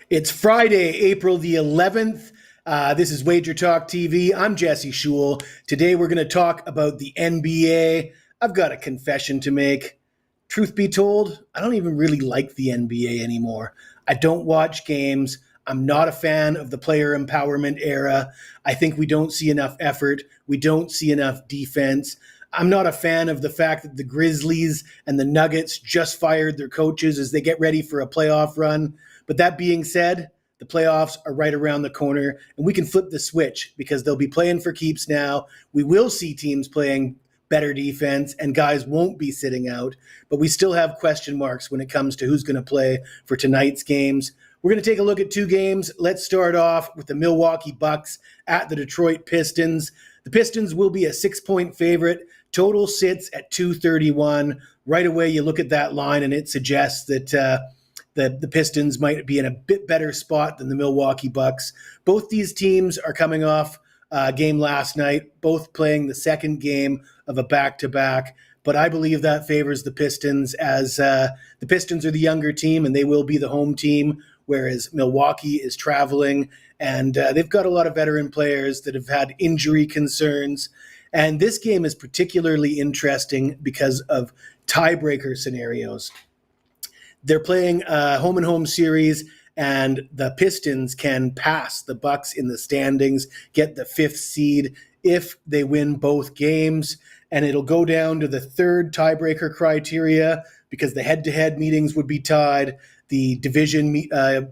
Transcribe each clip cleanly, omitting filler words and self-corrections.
It's Friday, April the 11th. This is WagerTalk TV. I'm Jesse Schule. Today we're going to talk about the NBA. I've got a confession to make. Truth be told, I don't even really like the NBA anymore. I don't watch games. I'm not a fan of the player empowerment era. I think we don't see enough effort. We don't see enough defense. I'm not a fan of the fact that the Grizzlies and the Nuggets just fired their coaches as they get ready for a playoff run. But that being said, the playoffs are right around the corner, and we can flip the switch because they'll be playing for keeps now. We will see teams playing better defense, and guys won't be sitting out. But we still have question marks when it comes to who's going to play for tonight's games. We're going to take a look at two games. Let's start off with the Milwaukee Bucks at the Detroit Pistons. The Pistons will be a 6-point favorite. Total sits at 231. Right away, you look at that line, and it suggests that the Pistons might be in a bit better spot than the Milwaukee Bucks. Both these teams are coming off a game last night, both playing the second game of a back-to-back. But I believe that favors the Pistons as the Pistons are the younger team, and they will be the home team, whereas Milwaukee is traveling. And they've got a lot of veteran players that have had injury concerns. And this game is particularly interesting because of tiebreaker scenarios. They're playing a home-and-home series, and the Pistons can pass the Bucks in the standings, get the fifth seed if they win both games. And it'll go down to the third tiebreaker criteria because the head-to-head meetings would be tied, the division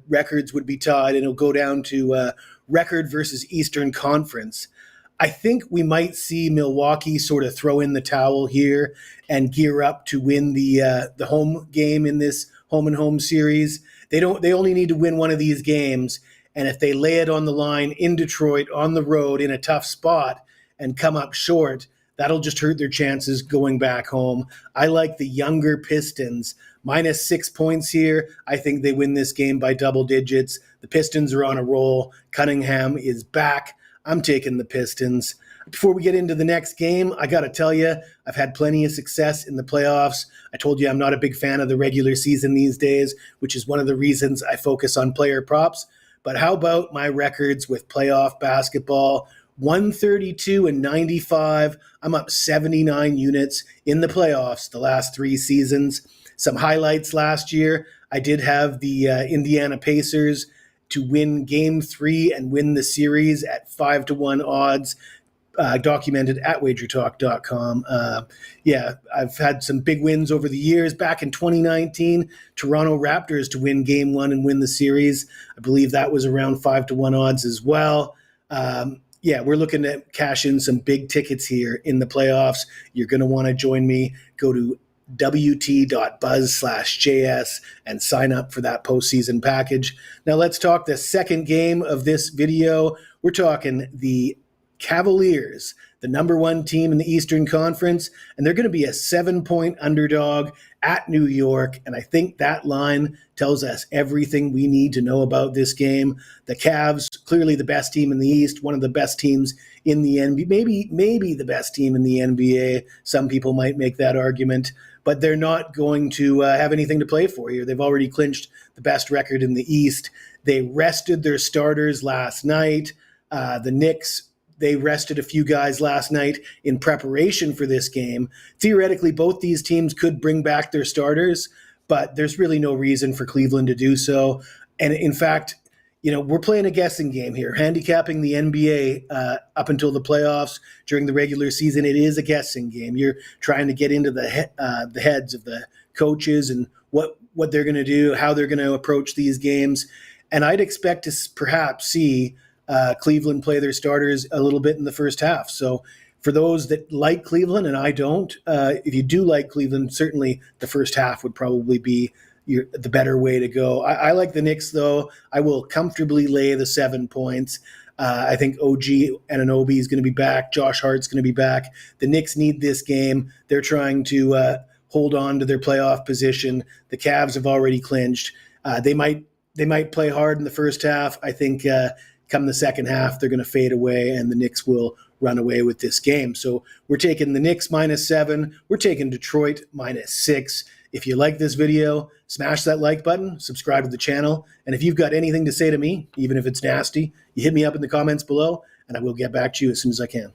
records would be tied, and it'll go down to record versus Eastern Conference. I think we might see Milwaukee sort of throw in the towel here and gear up to win the home game in this home-and-home series. They only need to win one of these games, and if they lay it on the line in Detroit on the road in a tough spot and come up short, that'll just hurt their chances going back home. I like the younger Pistons. Minus 6 points here. I think they win this game by double digits. The Pistons are on a roll. Cunningham is back. I'm taking the Pistons. Before we get into the next game, I got to tell you, I've had plenty of success in the playoffs. I told you I'm not a big fan of the regular season these days, which is one of the reasons I focus on player props. But how about my records with playoff basketball? 132 and 95. I'm up 79 units in the playoffs the last 3 seasons. Some highlights last year. I did have the Indiana Pacers to win Game 3 and win the series at 5-1 odds, documented at WagerTalk.com. I've had some big wins over the years. Back in 2019, Toronto Raptors to win Game 1 and win the series. I believe that was around 5-1 odds as well. We're looking to cash in some big tickets here in the playoffs. You're going to want to join me. Go to wt.buzz/JS and sign up for that postseason package. Now let's talk the second game of this video. We're talking the Cavaliers, the number 1 team in the Eastern Conference, and they're going to be a 7-point underdog at New York. And I think that line tells us everything we need to know about this game. The Cavs, clearly the best team in the East, one of the best teams in the NBA, maybe the best team in the NBA. Some people might make that argument, but they're not going to have anything to play for here. They've already clinched the best record in the East. They rested their starters last night. The Knicks, they rested a few guys last night in preparation for this game. Theoretically, both these teams could bring back their starters, but there's really no reason for Cleveland to do so. And in fact, we're playing a guessing game here, handicapping the NBA up until the playoffs. During the regular season, it is a guessing game. You're trying to get into the heads of the coaches and what they're going to do, how they're going to approach these games. And I'd expect to perhaps see Cleveland play their starters a little bit in the first half. So for those that like Cleveland, and I don't, if you do like Cleveland, certainly the first half would probably be the better way to go. I like the Knicks, though. I will comfortably lay the 7 points. I think OG Anunoby is going to be back. Josh Hart's going to be back. The Knicks need this game. They're trying to hold on to their playoff position. The Cavs have already clinched. They might play hard in the first half. I think come the second half, they're going to fade away, and the Knicks will run away with this game. So we're taking the Knicks -7. We're taking Detroit -6 If you like this video, smash that like button, subscribe to the channel, and if you've got anything to say to me, even if it's nasty, you hit me up in the comments below, and I will get back to you as soon as I can.